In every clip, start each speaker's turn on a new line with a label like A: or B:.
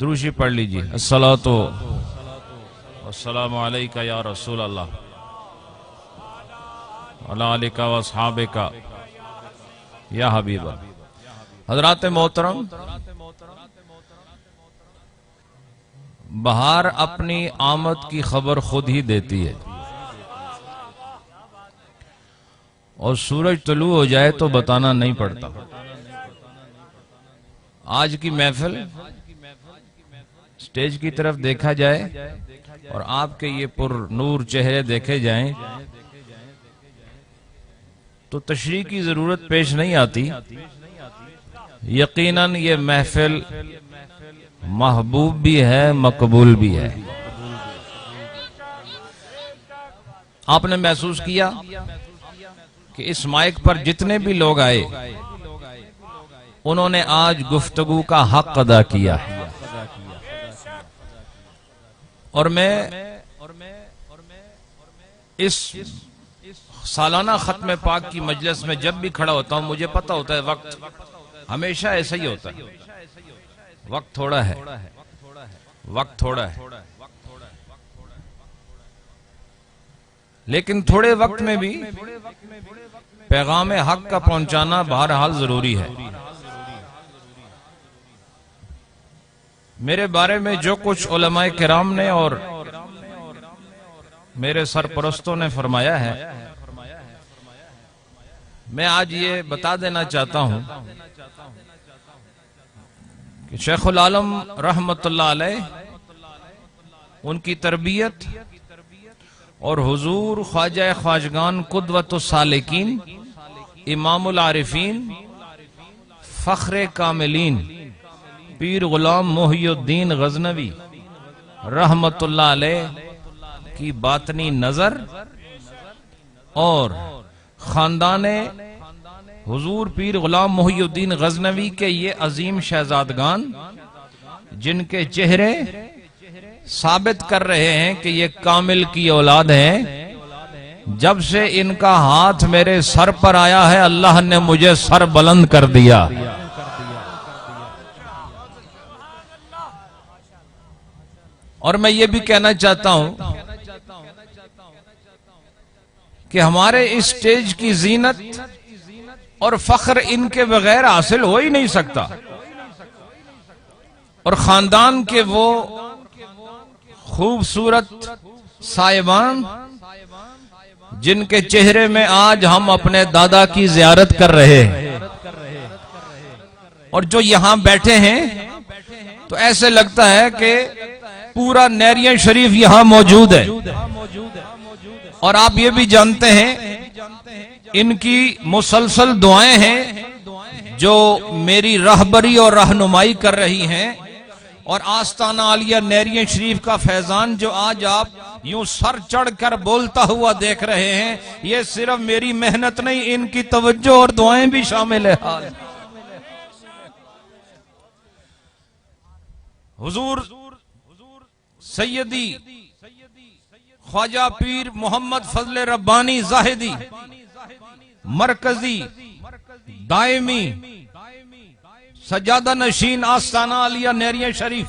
A: دروشی پڑھ لیجیے۔ الصلاۃ والسلام علیکہ یا رسول اللہ وعلی آلک و اصحابک یا حبیب اللہ۔ حضرات محترم، بہار اپنی آمد کی خبر خود ہی دیتی ہے، اور سورج طلوع ہو جائے تو بتانا نہیں پڑتا۔ آج کی محفل سٹیج کی طرف دیکھا جائے اور آپ کے یہ پر نور چہرے دیکھے جائیں تو تشریح کی ضرورت پیش نہیں آتی۔ یقیناً یہ محفل محبوب بھی ہے، مقبول بھی ہے۔ آپ نے محسوس کیا کہ اس مائک پر جتنے بھی لوگ آئے انہوں نے آج گفتگو کا حق ادا کیا ہے، اور میں اس سالانہ ختم پاک کی مجلس میں جب بھی کھڑا ہوتا ہوں مجھے پتا ہوتا ہے وقت ہمیشہ ایسا ہی ہوتا ہے، وقت تھوڑا ہے، وقت تھوڑا ہے، لیکن تھوڑے وقت میں بھی پیغام حق کا پہنچانا بہرحال ضروری ہے۔ میرے بارے میں جو کچھ علماء کرام نے اور میرے سرپرستوں نے فرمایا ہے، میں آج یہ بتا دینا چاہتا ہوں کہ شیخ العالم رحمت اللہ علیہ، ان کی تربیت اور حضور خواجہ خواجگان قدوۃ السالکین، امام العارفین، فخر کاملین پیر غلام محی الدین غزنوی رحمت اللہ علیہ کی باطنی نظر اور خاندان حضور پیر غلام محی الدین غزنوی کے یہ عظیم شہزادگان، جن کے چہرے ثابت کر رہے ہیں کہ یہ کامل کی اولاد ہیں، جب سے ان کا ہاتھ میرے سر پر آیا ہے اللہ نے مجھے سر بلند کر دیا۔ اور میں یہ بھی کہنا چاہتا ہوں کہ ہمارے اس سٹیج کی زینت اور فخر ان کے بغیر حاصل ہو ہی نہیں سکتا، اور خاندان کے وہ خوبصورت صاحبان جن کے چہرے میں آج ہم اپنے دادا کی زیارت کر رہے ہیں، اور جو یہاں بیٹھے ہیں تو ایسے لگتا ہے کہ پورا نیریہ شریف یہاں موجود ہے۔ اور آپ یہ بھی جانتے ہیں ان کی مسلسل دعائیں ہیں جو میری رہبری اور رہنمائی کر رہی ہیں، اور آستانہ عالیہ نیریہ شریف کا فیضان جو آج آپ یوں سر چڑھ کر بولتا ہوا دیکھ رہے ہیں، یہ صرف میری محنت نہیں، ان کی توجہ اور دعائیں بھی شامل ہے۔ حضور سیدی خواجہ پیر محمد فضل ربانی زاہدی مرکزی دائمی سجادہ نشین آستانہ عالیہ نیریہ شریف،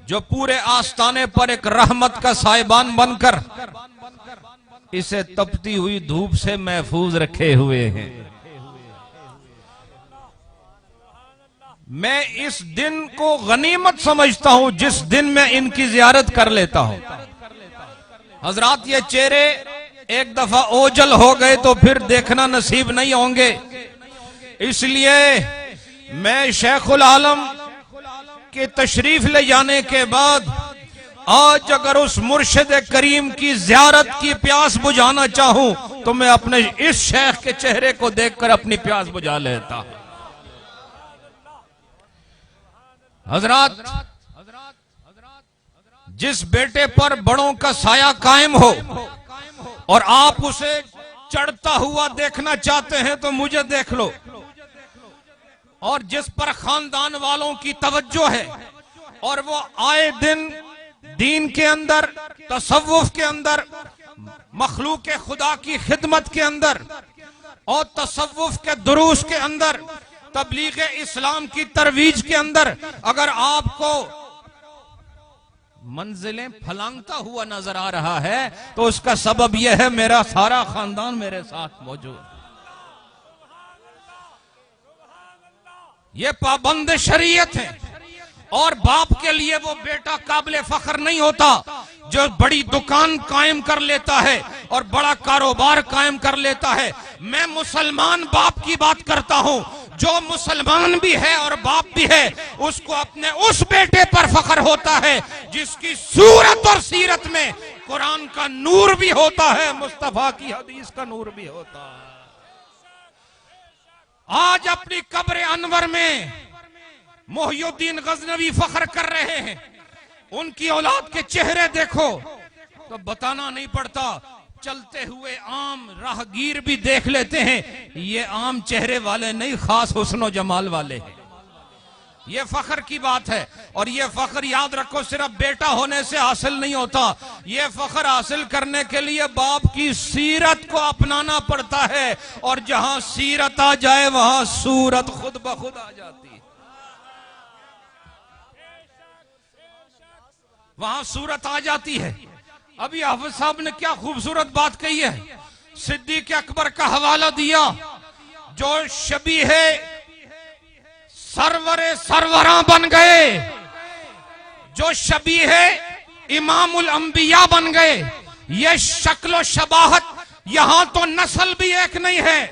A: جو پورے آستانے پر ایک رحمت کا سائبان بن کر اسے تپتی ہوئی دھوپ سے محفوظ رکھے ہوئے ہیں۔ میں اس دن کو غنیمت سمجھتا ہوں جس دن میں ان کی زیارت کر لیتا ہوں۔ حضرات، یہ چہرے ایک دفعہ اوجل ہو گئے تو پھر دیکھنا نصیب نہیں ہوں گے، اس لیے میں شیخ العالم کے تشریف لے جانے کے بعد آج اگر اس مرشد کریم کی زیارت کی پیاس بجھانا چاہوں تو میں اپنے اس شیخ کے چہرے کو دیکھ کر اپنی پیاس بجھا لیتا ہوں۔ حضرات، جس بیٹے پر بڑوں کا سایہ قائم ہو اور آپ اسے چڑھتا ہوا دیکھنا چاہتے ہیں تو مجھے دیکھ لو، اور جس پر خاندان والوں کی توجہ ہے اور وہ آئے دن دین کے اندر، تصوف کے اندر، مخلوق خدا کی خدمت کے اندر اور تصوف کے دروس کے اندر تبلیغ اسلام کی ترویج کے اندر اگر آپ کو منزلیں پھلانگتا ہوا نظر آ رہا ہے تو اس کا سبب یہ ہے میرا سارا خاندان میرے ساتھ موجود. یہ پابند شریعت ہے اور باپ کے لیے وہ بیٹا قابل فخر نہیں ہوتا جو بڑی دکان قائم کر لیتا ہے اور بڑا کاروبار قائم کر لیتا ہے. میں مسلمان باپ کی بات کرتا ہوں جو مسلمان بھی ہے اور باپ بھی ہے اس کو اپنے اس بیٹے پر فخر ہوتا ہے جس کی صورت اور سیرت میں قرآن کا نور بھی ہوتا ہے, مصطفیٰ کی حدیث کا نور بھی ہوتا ہے. آج اپنی قبر انور میں محی الدین غزنوی فخر کر رہے ہیں. ان کی اولاد کے چہرے دیکھو تو بتانا نہیں پڑتا, چلتے ہوئے عام راہگیر بھی دیکھ لیتے ہیں یہ عام چہرے والے نہیں, خاص حسن و جمال والے ہیں. یہ فخر کی بات ہے اور یہ فخر یاد رکھو صرف بیٹا ہونے سے حاصل نہیں ہوتا. یہ فخر حاصل کرنے کے لیے باپ کی سیرت کو اپنانا پڑتا ہے اور جہاں سیرت آ جائے وہاں صورت خود بخود آ جاتی ہے, وہاں صورت آ جاتی ہے. ابھی حافظ صاحب نے کیا خوبصورت بات کہی ہے, صدیق اکبر کا حوالہ دیا جو شبیہ سرور سروراں بن گئے, جو شبیہ امام الانبیاء بن گئے. یہ شکل و شباہت یہاں تو نسل بھی ایک نہیں ہے,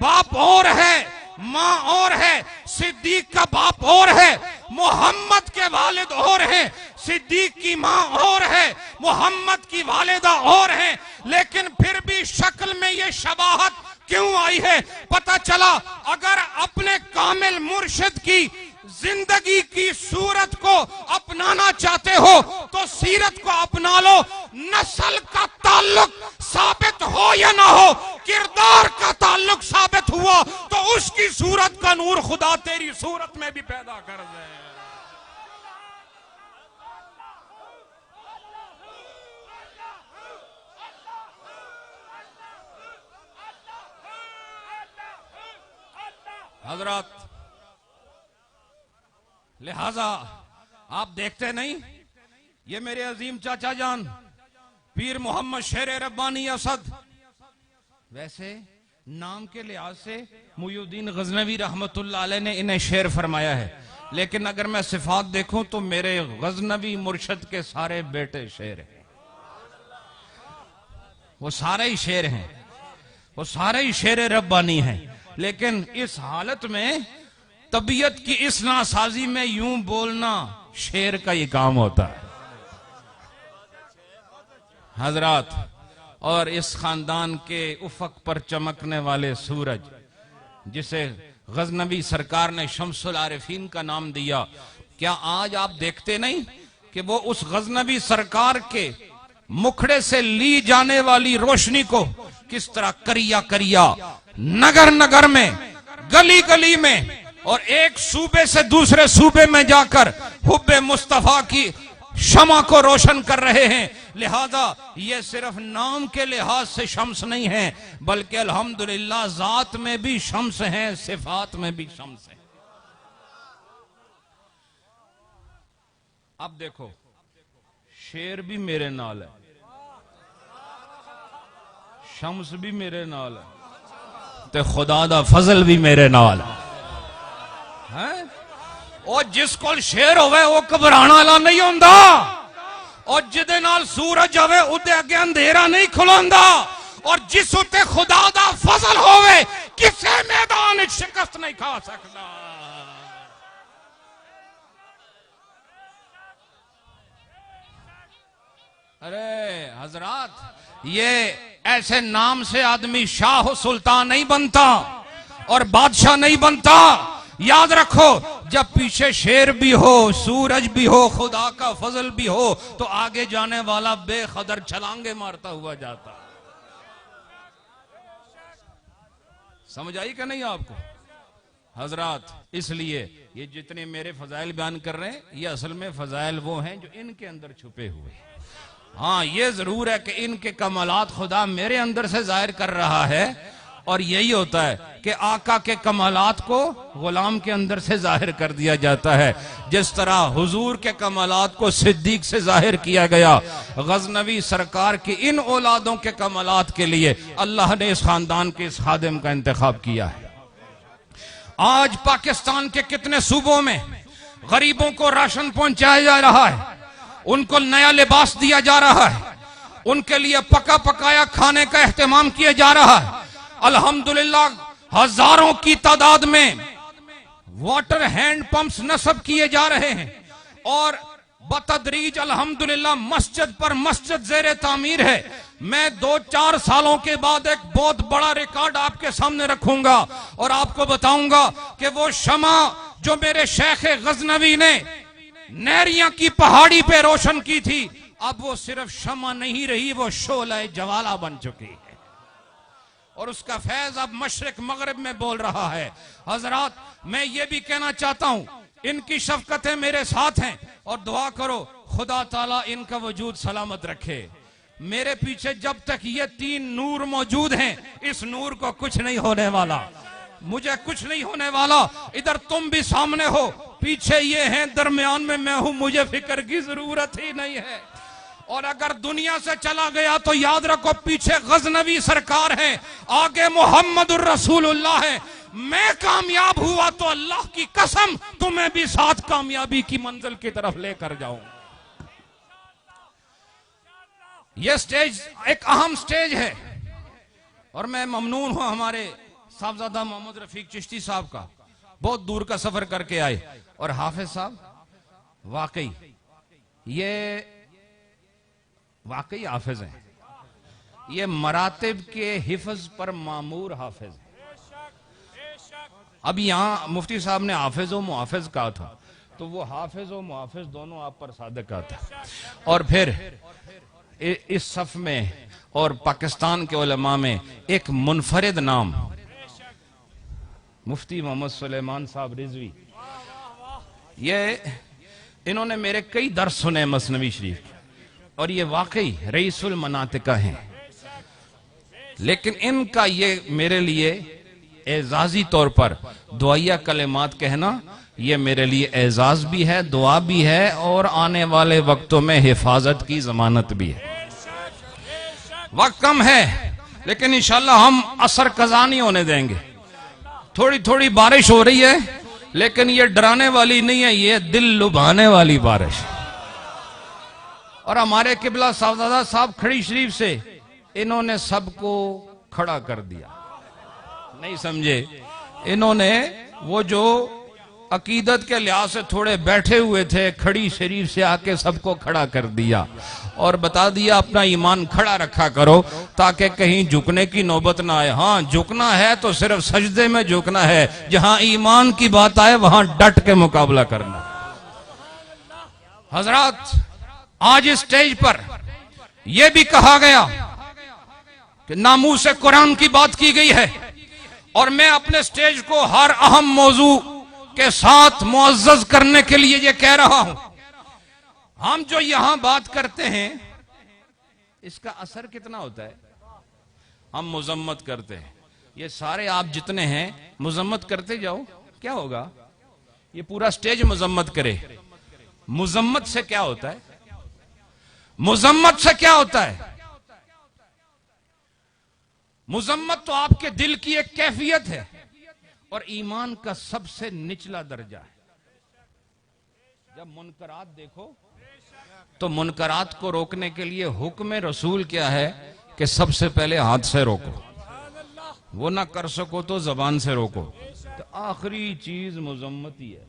A: باپ اور ہے ماں اور ہے. صدیق کا باپ اور ہے, محمد کے والد اور ہیں, صدیق کی ماں اور ہے, محمد کی والدہ اور ہیں. لیکن پھر بھی شکل میں یہ شباہت کیوں آئی ہے؟ پتہ چلا اگر اپنے کامل مرشد کی زندگی کی صورت کو اپنانا چاہتے ہو تو سیرت کو اپنا لو. نسل کا تعلق ثابت ہو یا نہ ہو, کردار کا تعلق ثابت ہوا تو اس کی صورت کا نور خدا تیری صورت میں بھی پیدا کر دے. حضرات لہذا آپ دیکھتے نہیں یہ میرے عظیم چاچا جان پیر محمد شیر ربانی اسد, ویسے نام کے لحاظ سے محی الدین غزنوی رحمت اللہ علیہ نے انہیں شیر فرمایا ہے, لیکن اگر میں صفات دیکھوں تو میرے غزنوی مرشد کے سارے بیٹے شیر ہیں, وہ سارے ہی شیر ہیں, وہ سارے ہی شیر ربانی ہیں. لیکن اس حالت میں طبیعت کی اس ناسازی میں یوں بولنا شیر کا یہ کام ہوتا ہے. حضرات اور اس خاندان کے افق پر چمکنے والے سورج جسے غزنوی سرکار نے شمس العارفین کا نام دیا, کیا آج آپ دیکھتے نہیں کہ وہ اس غزنوی سرکار کے مکھڑے سے لی جانے والی روشنی کو کس طرح کریا کریا نگر نگر میں گلی گلی میں اور ایک صوبے سے دوسرے صوبے میں جا کر حب مصطفیٰ کی شمع کو روشن کر رہے ہیں. لہذا یہ صرف نام کے لحاظ سے شمس نہیں ہیں بلکہ الحمدللہ ذات میں بھی شمس ہیں, صفات میں بھی شمس ہیں. اب دیکھو شیر بھی میرے نال ہے, شمس بھی میرے نال ہے, تے خدا دا فضل بھی میرے نال ہے. اور جس کول شیر ہوئے وہ گھبرانا والا نہیں ہوندا, اور جدے نال سورج ہوئے اودے اگے اندھیرا نہیں کھلوندا, اور جس اتے خدا دا فضل ہوئے کسے میدان شکست نہیں کھا سکتا. ارے حضرات یہ ایسے نام سے آدمی شاہ و سلطان نہیں بنتا اور بادشاہ نہیں بنتا. یاد رکھو جب پیچھے شیر بھی ہو, سورج بھی ہو, خدا کا فضل بھی ہو تو آگے جانے والا بے قدر چھلانگے مارتا ہوا جاتا. سمجھ آئی کہ نہیں آپ کو حضرات؟ اس لیے یہ جتنے میرے فضائل بیان کر رہے ہیں یہ اصل میں فضائل وہ ہیں جو ان کے اندر چھپے ہوئے ہیں. ہاں یہ ضرور ہے کہ ان کے کمالات خدا میرے اندر سے ظاہر کر رہا ہے اور یہی ہوتا ہے کہ آقا کے کمالات کو غلام کے اندر سے ظاہر کر دیا جاتا ہے، جس طرح حضور کے کمالات کو صدیق سے ظاہر کیا گیا۔ غزنوی سرکار کی ان اولادوں کے کمالات کے لیے اللہ نے اس خاندان کے اس خادم کا انتخاب کیا ہے۔ آج پاکستان کے کتنے صوبوں میں غریبوں کو راشن پہنچایا جا رہا ہے، ان کو نیا لباس دیا جا رہا ہے، ان کے لیے پکا پکایا کھانے کا اہتمام کیا جا رہا ہے۔ الحمدللہ ہزاروں کی تعداد میں واٹر ہینڈ پمپس نصب کیے جا رہے ہیں، اور بتدریج الحمدللہ مسجد پر مسجد زیر تعمیر ہے۔ میں 2-4 سالوں کے بعد ایک بہت بڑا ریکارڈ آپ کے سامنے رکھوں گا اور آپ کو بتاؤں گا کہ وہ شمع جو میرے شیخ غزنوی نے نیریاں کی پہاڑی پہ روشن کی تھی، اب وہ صرف شمع نہیں رہی، وہ شعلہ جوالہ بن چکی ہے، اور اس کا فیض اب مشرق مغرب میں بول رہا ہے۔ حضرات، میں یہ بھی کہنا چاہتا ہوں، ان کی شفقتیں میرے ساتھ ہیں، اور دعا کرو خدا تعالیٰ ان کا وجود سلامت رکھے۔ میرے پیچھے جب تک یہ 3 نور موجود ہیں، اس نور کو کچھ نہیں ہونے والا، مجھے کچھ نہیں ہونے والا۔ ادھر تم بھی سامنے ہو، پیچھے یہ ہیں، درمیان میں میں ہوں، مجھے فکر کی ضرورت ہی نہیں ہے۔ اور اگر دنیا سے چلا گیا تو یاد رکھو پیچھے غزنوی سرکار ہیں، آگے محمد الرسول اللہ ہے۔ میں کامیاب ہوا تو اللہ کی قسم تمہیں بھی ساتھ کامیابی کی منزل کی طرف لے کر جاؤں۔ یہ سٹیج ایک اہم سٹیج ہے، اور میں ممنون ہوں ہمارے صاحبزادہ محمد رفیق چشتی صاحب کا، بہت دور کا سفر کر کے آئے، اور حافظ صاحب واقعی یہ واقعی حافظ ہیں، یہ مراتب کے حفظ پر معمور حافظ ہیں۔ اب یہاں مفتی صاحب نے حافظ و محافظ کہا تھا، تو وہ حافظ و محافظ دونوں آپ پر صادق آتا ہے۔ اور پھر اس صف میں اور پاکستان کے علماء میں ایک منفرد نام، مفتی محمد سلیمان صاحب رضوی، انہوں نے میرے کئی درس سنے مثنوی شریف، اور یہ واقعی رئیس المناطقہ ہیں، لیکن ان کا یہ میرے لیے اعزازی طور پر دعائیہ کلمات کہنا، یہ میرے لیے اعزاز بھی ہے، دعا بھی ہے، اور آنے والے وقتوں میں حفاظت کی ضمانت بھی ہے۔ وقت کم ہے، لیکن انشاءاللہ ہم عصر قضا نہیں ہونے دیں گے۔ تھوڑی تھوڑی بارش ہو رہی ہے، لیکن یہ ڈرانے والی نہیں ہے، یہ دل لبھانے والی بارش۔ اور ہمارے قبلہ صاحبزادہ صاحب کھڑی شریف سے انہوں نے سب کو کھڑا کر دیا، نہیں سمجھے؟ انہوں نے وہ جو عقیدت کے لحاظ سے تھوڑے بیٹھے ہوئے تھے، کھڑی شریف سے آ کے سب کو کھڑا کر دیا، اور بتا دیا اپنا ایمان کھڑا رکھا کرو تاکہ کہیں جھکنے کی نوبت نہ آئے۔ ہاں جھکنا ہے تو صرف سجدے میں جھکنا ہے، جہاں ایمان کی بات آئے وہاں ڈٹ کے مقابلہ کرنا۔ حضرات، آج اس سٹیج پر یہ بھی کہا گیا کہ ناموس قرآن کی بات کی گئی ہے، اور میں اپنے سٹیج کو ہر اہم موضوع کے ساتھ معزز کرنے کے لیے یہ کہہ رہا ہوں، ہم جو یہاں بات کرتے ہیں اس کا اثر کتنا ہوتا ہے؟ ہم مذمت کرتے ہیں، یہ سارے آپ جتنے ہیں مذمت کرتے جاؤ، کیا ہوگا؟ یہ پورا سٹیج مذمت کرے۔ مذمت سے کیا ہوتا ہے؟ مذمت سے کیا ہوتا ہے؟ مذمت تو آپ کے دل کی ایک کیفیت ہے، اور ایمان کا سب سے نچلا درجہ ہے۔ جب منکرات دیکھو تو منکرات کو روکنے کے لیے حکم رسول کیا ہے کہ سب سے پہلے ہاتھ سے روکو، وہ نہ کر سکو تو زبان سے روکو، تو آخری چیز مذمت ہی ہے،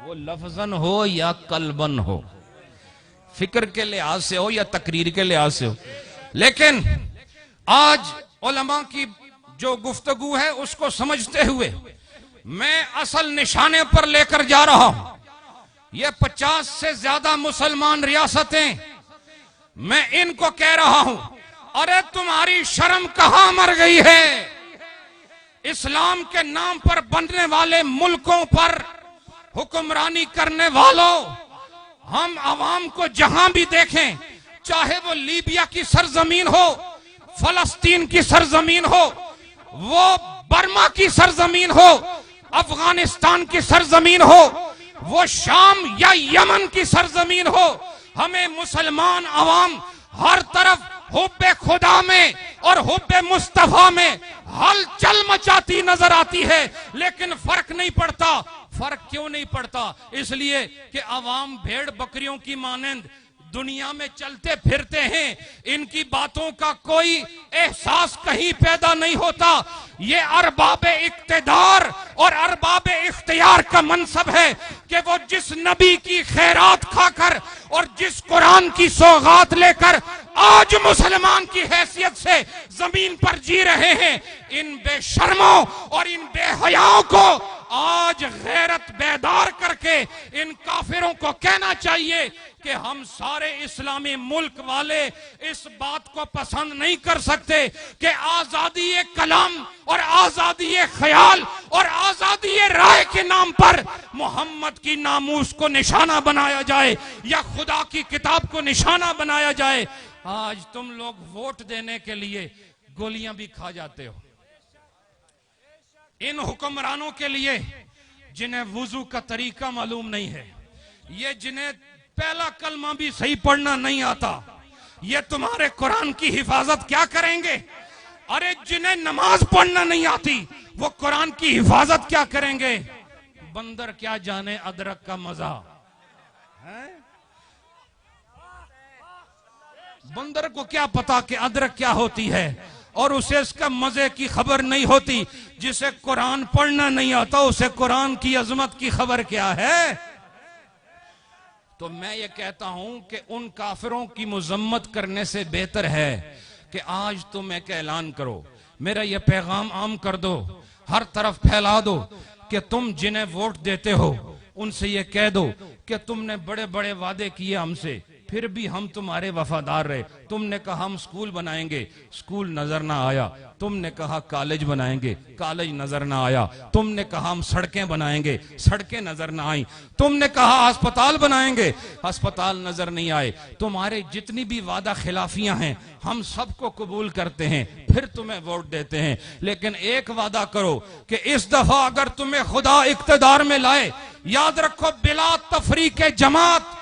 A: وہ لفظاً ہو یا قلباً ہو، فکر کے لحاظ سے ہو یا تقریر کے لحاظ سے ہو۔ لیکن آج علماء کی جو گفتگو ہے اس کو سمجھتے ہوئے میں اصل نشانے پر لے کر جا رہا ہوں۔ یہ 50 سے زیادہ مسلمان ریاستیں، میں ان کو کہہ رہا ہوں، ارے تمہاری شرم کہاں مر گئی ہے؟ اسلام کے نام پر بننے والے ملکوں پر حکمرانی کرنے والوں، ہم عوام کو جہاں بھی دیکھیں، چاہے وہ لیبیا کی سرزمین ہو،
B: فلسطین کی سرزمین ہو، وہ برما کی سرزمین ہو، افغانستان کی سرزمین ہو، وہ شام یا یمن کی سرزمین ہو، ہمیں مسلمان عوام ہر طرف حب خدا میں اور حب مصطفیٰ میں ہلچل مچاتی نظر آتی ہے، لیکن فرق نہیں پڑتا۔ فرق کیوں نہیں پڑتا؟ اس لیے کہ عوام بھیڑ بکریوں کی مانند دنیا میں چلتے پھرتے ہیں، ان کی باتوں کا کوئی احساس کہیں پیدا نہیں ہوتا۔ یہ ارباب اقتدار اور ارباب اختیار کا منصب ہے کہ وہ جس نبی کی خیرات کھا کر اور جس قرآن کی سوغات لے کر آج مسلمان کی حیثیت سے زمین پر جی رہے ہیں، ان بے شرموں اور ان بے حیاؤں کو آج غیرت بیدار کر کے ان کافروں کو کہنا چاہیے کہ ہم سارے اسلامی ملک والے اس بات کو پسند نہیں کر سکتے کہ آزادی کلام اور آزادی خیال اور آزادی رائے کے نام پر محمد کی ناموس کو نشانہ بنایا جائے یا خدا کی کتاب کو نشانہ بنایا جائے۔ آج تم لوگ ووٹ دینے کے لیے گولیاں بھی کھا جاتے ہو، ان حکمرانوں کے لیے جنہیں وضو کا طریقہ معلوم نہیں ہے، یہ جنہیں پہلا کلمہ بھی صحیح پڑھنا نہیں آتا، یہ تمہارے قرآن کی حفاظت کیا کریں گے؟ ارے جنہیں نماز پڑھنا نہیں آتی وہ قرآن کی حفاظت کیا کریں گے؟ بندر کیا جانے ادرک کا مزہ، بندر کو کیا پتا کہ ادرک کیا ہوتی ہے، اور اسے اس کا مزے کی خبر نہیں ہوتی۔ جسے قرآن پڑھنا نہیں آتا اسے قرآن کی عظمت کی خبر کیا ہے؟ تو میں یہ کہتا ہوں کہ ان کافروں کی مذمت کرنے سے بہتر ہے کہ آج تم ایک اعلان کرو، میرا یہ پیغام عام کر دو، ہر طرف پھیلا دو کہ تم جنہیں ووٹ دیتے ہو ان سے یہ کہہ دو کہ تم نے بڑے بڑے وعدے کیے ہم سے، پھر بھی ہم تمہارے وفادار رہے۔ تم نے کہا ہم سکول بنائیں گے، سکول نظر نہ آیا۔ تم نے کہا کالج بنائیں گے، کالج نظر نہ آیا۔ تم نے کہا ہم سڑکیں بنائیں گے، سڑکیں نظر نہ آئیں۔ تم نے کہا ہسپتال بنائیں گے، ہسپتال نظر نہیں آئے۔ تمہارے جتنی بھی وعدہ خلافیاں ہیں ہم سب کو قبول کرتے ہیں، پھر تمہیں ووٹ دیتے ہیں۔ لیکن ایک وعدہ کرو کہ اس دفعہ اگر تمہیں خدا اقتدار میں لائے، یاد رکھو بلا تفریق جماعت،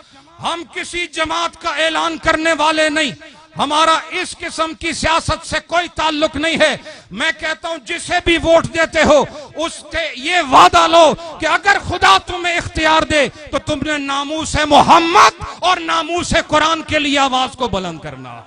B: ہم کسی جماعت کا اعلان کرنے والے نہیں، ہمارا اس قسم کی سیاست سے کوئی تعلق نہیں ہے۔ میں کہتا ہوں جسے بھی ووٹ دیتے ہو اس سے یہ وعدہ لو کہ اگر خدا تمہیں اختیار دے تو تم نے ناموس محمد اور ناموس قرآن کے لیے آواز کو بلند کرنا۔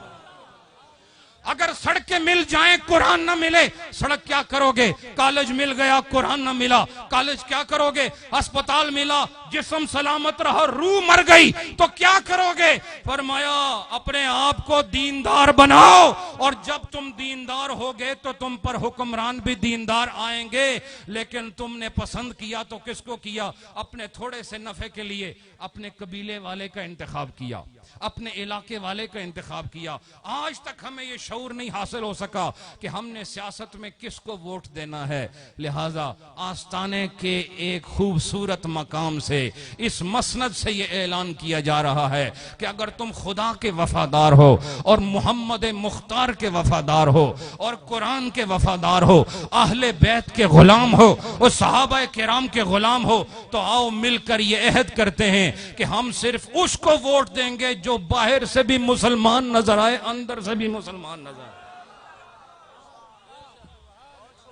B: اگر سڑکیں مل جائیں قرآن نہ ملے، سڑک کیا کرو گے؟ کالج مل گیا قرآن نہ ملا، کالج کیا کرو گے؟ ہسپتال ملا، جسم سلامت رہا، روح مر گئی تو کیا کرو گے؟ فرمایا اپنے آپ کو دیندار بناؤ، اور جب تم دیندار ہوگے تو تم پر حکمران بھی دیندار آئیں گے۔ لیکن تم نے پسند کیا تو کس کو کیا؟ اپنے تھوڑے سے نفع کے لیے اپنے قبیلے والے کا انتخاب کیا، اپنے علاقے والے کا انتخاب کیا۔ آج تک ہمیں یہ شعور نہیں حاصل ہو سکا کہ ہم نے سیاست میں کس کو ووٹ دینا ہے۔ لہٰذا آستانے کے ایک خوبصورت مقام سے، اس مسند سے یہ اعلان کیا جا رہا ہے کہ اگر تم خدا کے وفادار ہو اور محمد مختار کے وفادار ہو اور قرآن کے وفادار ہو، اہل بیت کے غلام ہو اور صحابہ کرام کے غلام ہو، تو آؤ مل کر یہ عہد کرتے ہیں کہ ہم صرف اس کو ووٹ دیں گے جو باہر سے بھی مسلمان نظر آئے، اندر سے بھی مسلمان نظر آئے۔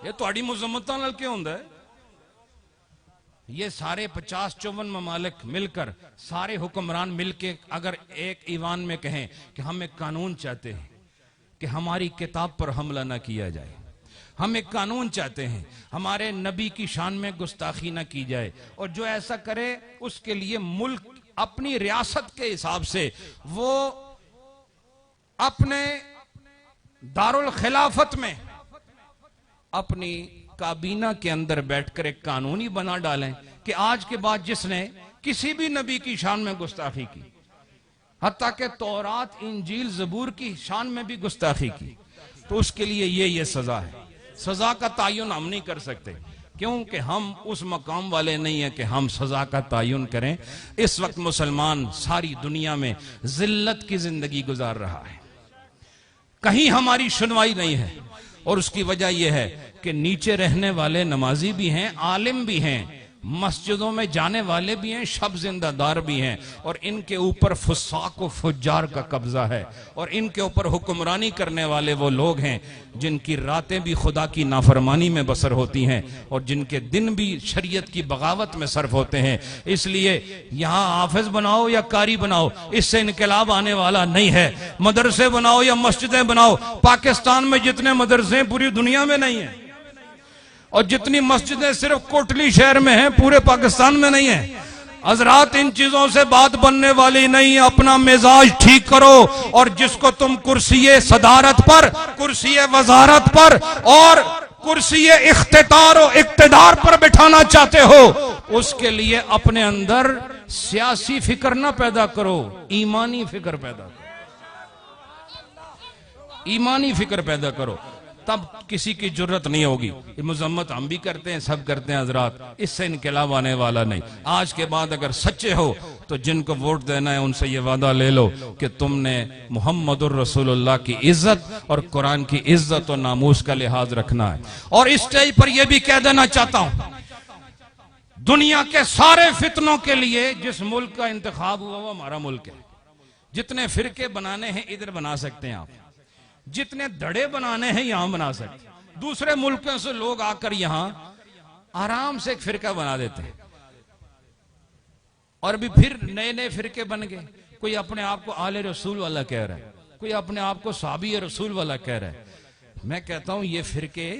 B: یہ تھوڑی مذمتاں نال کیوں ہوندا ہے؟ یہ سارے 50-54 ممالک مل کر، سارے حکمران مل کے اگر ایک ایوان میں کہیں کہ ہم ایک قانون چاہتے ہیں کہ ہماری کتاب پر حملہ نہ کیا جائے، ہم ایک قانون چاہتے ہیں ہمارے نبی کی شان میں گستاخی نہ کی جائے، اور جو ایسا کرے اس کے لیے ملک اپنی ریاست کے حساب سے وہ اپنے دارالخلافت میں اپنی کابینہ کے اندر بیٹھ کر ایک قانون ہی بنا ڈالیں کہ آج کے بعد جس نے کسی بھی نبی کی شان میں گستاخی کی، حتیٰ کہ تورات انجیل زبور کی شان میں بھی گستاخی کی، تو اس کے لیے یہ سزا ہے۔ سزا کا تعین ہم نہیں کر سکتے کیونکہ ہم اس مقام والے نہیں ہیں کہ ہم سزا کا تعین کریں۔ اس وقت مسلمان ساری دنیا میں ذلت کی زندگی گزار رہا ہے، کہیں ہماری سنوائی نہیں ہے، اور اس کی وجہ یہ ہے کہ نیچے رہنے والے نمازی بھی ہیں، عالم بھی ہیں، مسجدوں میں جانے والے بھی ہیں، شب زندہ دار بھی ہیں، اور ان کے اوپر فساق و فجار کا قبضہ ہے، اور ان کے اوپر حکمرانی کرنے والے وہ لوگ ہیں جن کی راتیں بھی خدا کی نافرمانی میں بسر ہوتی ہیں اور جن کے دن بھی شریعت کی بغاوت میں صرف ہوتے ہیں۔ اس لیے یہاں حافظ بناؤ یا قاری بناؤ، اس سے انقلاب آنے والا نہیں ہے۔ مدرسے بناؤ یا مسجدیں بناؤ، پاکستان میں جتنے مدرسے پوری دنیا میں نہیں ہیں، اور جتنی مسجدیں صرف کوٹلی شہر میں ہیں پورے پاکستان میں نہیں ہیں۔ حضرات ان چیزوں سے بات بننے والی نہیں، اپنا مزاج ٹھیک کرو، اور جس کو تم کرسی صدارت پر، کرسی وزارت پر اور کرسی اختیار و اقتدار پر بٹھانا چاہتے ہو، اس کے لیے اپنے اندر سیاسی فکر نہ پیدا کرو، ایمانی فکر پیدا کرو، ایمانی فکر پیدا کرو، تب کسی کی جرت نہیں ہوگی۔ یہ مذمت ہم بھی کرتے ہیں، سب کرتے ہیں حضرات، اس سے انقلاب آنے والا نہیں۔ آج کے بعد اگر سچے ہو تو جن کو ووٹ دینا ہے ان سے یہ وعدہ لے لو کہ تم نے محمد الرسول اللہ کی عزت اور قرآن کی عزت و ناموس کا لحاظ رکھنا ہے۔ اور اس اسٹیج پر یہ بھی کہہ دینا چاہتا ہوں، دنیا کے سارے فتنوں کے لیے جس ملک کا انتخاب ہوا وہ ہمارا ملک ہے۔ جتنے فرقے بنانے ہیں ادھر بنا سکتے ہیں آپ، جتنے دھڑے بنانے ہیں یہاں بنا سکتے ہیں۔ دوسرے ملکوں سے لوگ آ کر یہاں آرام سے ایک فرقہ بنا دیتے ہیں، اور بھی پھر نئے نئے فرقے بن گئے۔ کوئی اپنے آپ کو آل رسول والا کہہ رہا ہے، کوئی اپنے آپ کو صحابی رسول والا کہہ رہا ہے۔ میں کہتا ہوں یہ فرقے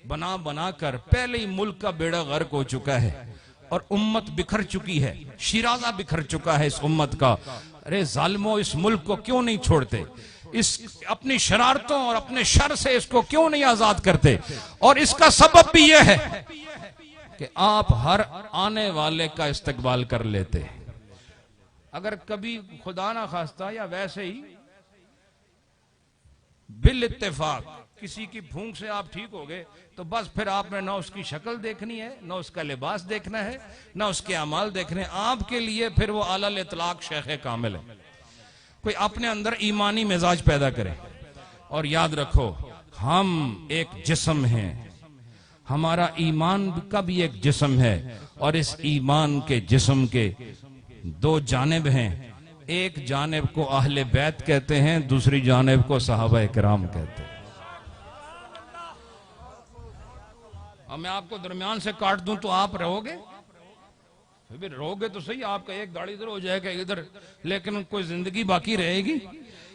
B: بنا بنا کر پہلے ہی ملک کا بیڑا غرق ہو چکا ہے، اور امت بکھر چکی ہے، شیرازہ بکھر چکا ہے اس امت کا۔ ارے ظالموں، اس ملک کو کیوں نہیں چھوڑتے؟ اس اپنی شرارتوں اور اپنے شر سے اس کو کیوں نہیں آزاد کرتے؟ اور اس کا سبب بھی یہ ہے کہ آپ ہر آنے والے کا استقبال کر لیتے۔ اگر کبھی خدا نہ خواستہ یا ویسے ہی بالاتفاق کسی کی پھونک سے آپ ٹھیک ہو گئے تو بس پھر آپ نے نہ اس کی شکل دیکھنی ہے، نہ اس کا لباس دیکھنا ہے، نہ اس کے اعمال دیکھنے۔ آپ کے لیے پھر وہ اعلی الاطلاق شیخ کامل ہے۔ کوئی اپنے اندر ایمانی مزاج پیدا کرے، اور یاد رکھو ہم ایک جسم ہیں، ہمارا ایمان کا بھی ایک جسم ہے، اور اس ایمان کے جسم کے دو جانب ہیں۔ ایک جانب کو اہل بیت کہتے ہیں، دوسری جانب کو صحابہ کرام کہتے ہیں۔ اب میں آپ کو درمیان سے کاٹ دوں تو آپ رہو گے؟ پھر رہو گے تو صحیح، آپ کا ایک داڑھی ادھر ہو جائے گا ادھر، لیکن کوئی زندگی باقی رہے گی؟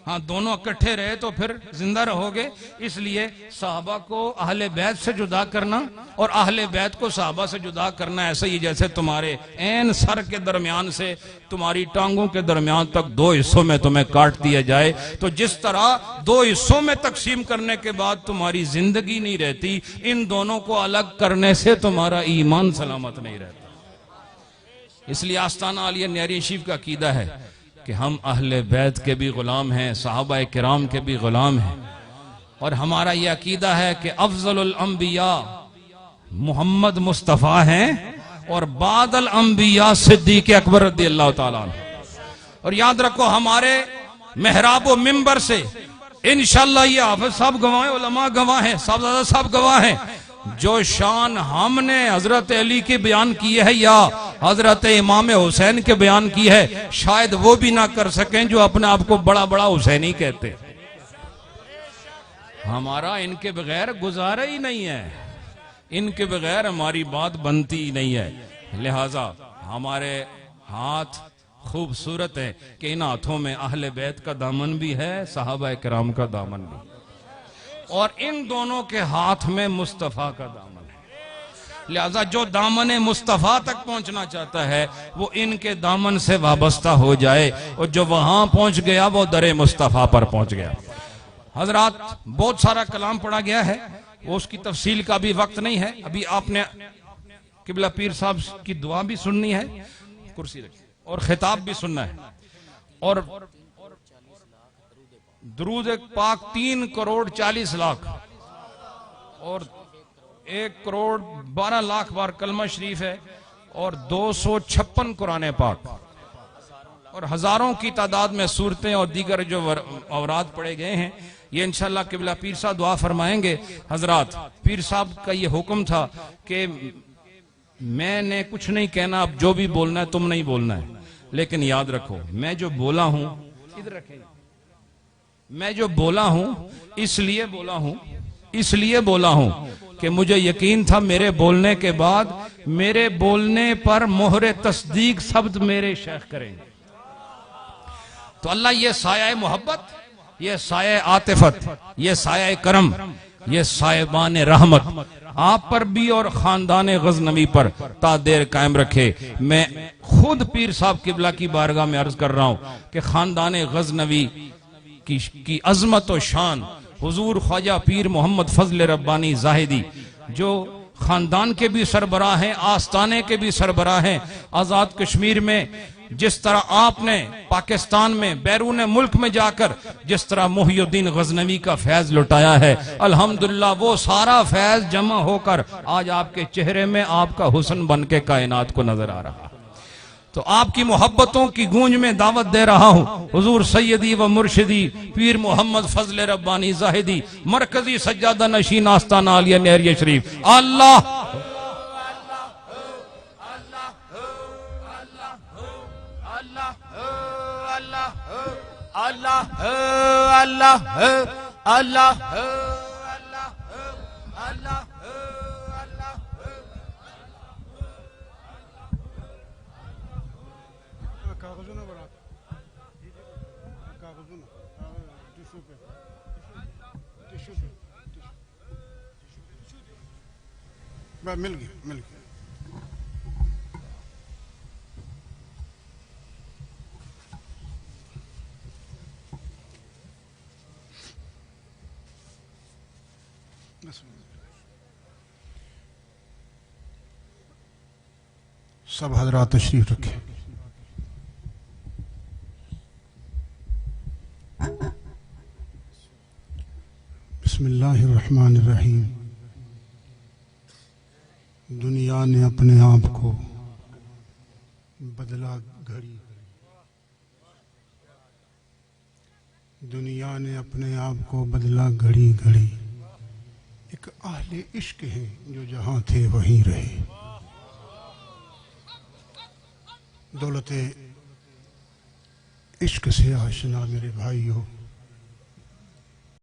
B: ہاں، دونوں اکٹھے رہے تو پھر زندہ رہو گے۔ اس لیے صحابہ کو اہل بیت سے جدا کرنا اور اہل بیت کو صحابہ سے جدا کرنا ایسا ہی جیسے تمہارے عین سر کے درمیان سے تمہاری ٹانگوں کے درمیان تک دو حصوں میں تمہیں کاٹ دیا جائے، تو جس طرح دو حصوں میں تقسیم کرنے کے بعد تمہاری زندگی نہیں رہتی، ان دونوں کو الگ کرنے سے تمہارا ایمان سلامت نہیں رہتا۔ اس لیے آستانہ عالیہ نیاری شریف کا عقیدہ ہے کہ ہم اہل بیت کے بھی غلام ہیں، صحابہ کرام کے بھی غلام ہیں، اور ہمارا یہ عقیدہ ہے کہ افضل الانبیاء محمد مصطفیٰ ہیں، اور بعد الانبیاء صدیق اکبر رضی اللہ تعالیٰ عنہ۔ اور یاد رکھو ہمارے محراب و منبر سے انشاءاللہ یہ حافظ صاحب گواہ ہیں، علماء گواہ ہیں، صاحبزادہ صاحب گواہ ہیں، جو شان ہم نے حضرت علی کی بیان کی ہے یا حضرت امام حسین کے بیان کی ہے، شاید وہ بھی نہ کر سکیں جو اپنے آپ کو بڑا بڑا حسینی کہتے۔ ہمارا ان کے بغیر گزارا ہی نہیں ہے، ان کے بغیر ہماری بات بنتی ہی نہیں ہے۔ لہٰذا ہمارے ہاتھ خوبصورت ہے کہ ان ہاتھوں میں اہل بیت کا دامن بھی ہے، صحابہ کرام کا دامن بھی، اور ان دونوں کے ہاتھ میں مصطفیٰ کا دامن ہے۔ لہذا جو دامن مصطفیٰ تک پہنچنا چاہتا ہے وہ ان کے دامن سے وابستہ ہو جائے، اور جو وہاں پہنچ گیا وہ در مصطفیٰ پر پہنچ گیا۔ حضرات بہت سارا کلام پڑھا گیا ہے، وہ اس کی تفصیل کا بھی وقت نہیں ہے۔ ابھی آپ نے قبلہ پیر صاحب کی دعا بھی سننی ہے، کرسی رکھیں، اور خطاب بھی سننا ہے، اور درود پاک 3 کروڑ 40 لاکھ اور 1 کروڑ 12 لاکھ بار کلمہ شریف ہے، اور 256 قرآن پاک، اور ہزاروں کی تعداد میں سورتیں اور دیگر جو اوراد پڑھے گئے ہیں۔ یہ انشاءاللہ قبلہ پیر صاحب دعا فرمائیں گے. حضرات پیر صاحب کا یہ حکم تھا کہ میں نے کچھ نہیں کہنا، اب جو بھی بولنا ہے تم نہیں بولنا ہے، لیکن یاد رکھو میں جو بولا ہوں، ادھر رکھیں، میں جو بولا ہوں اس لیے بولا ہوں کہ مجھے یقین تھا میرے بولنے کے بعد میرے بولنے پر مہر تصدیق ثبت میرے شیخ کریں گے. تو اللہ یہ سایہ محبت، یہ سایہ عاطفت، یہ سایہ کرم، یہ سایبان رحمت آپ پر بھی اور خاندان غزنوی پر تا دیر قائم رکھے. میں خود پیر صاحب قبلہ کی بارگاہ میں عرض کر رہا ہوں کہ خاندان غزنوی کی عظمت و شان حضور خواجہ پیر محمد فضل ربانی زاہدی، جو خاندان کے بھی سربراہ ہیں، آستانے کے بھی سربراہ ہیں. آزاد کشمیر میں جس طرح آپ نے پاکستان میں بیرون ملک میں جا کر جس طرح محی الدین غزنوی کا فیض لٹایا ہے، الحمدللہ وہ سارا فیض جمع ہو کر آج آپ کے چہرے میں آپ کا حسن بن کے کائنات کو نظر آ رہا. تو آپ کی محبتوں کی گونج میں دعوت دے رہا ہوں. حضور سیدی و مرشدی پیر محمد فضل ربانی زاہدی مرکزی سجادہ نشین آستانہ عالیہ نہریہ شریف. اللہ اللہ اللہ اللہ اللہ
C: مل گیا سب حضرات تشریف رکھیں. بسم اللہ الرحمن الرحیم. دنیا نے اپنے آپ کو بدلا گھڑی، دنیا نے اپنے آپ کو بدلا گھڑی گھڑی. ایک اہل عشق ہیں جو جہاں تھے وہیں رہے. دولت عشق سے آشنا میرے بھائیوں،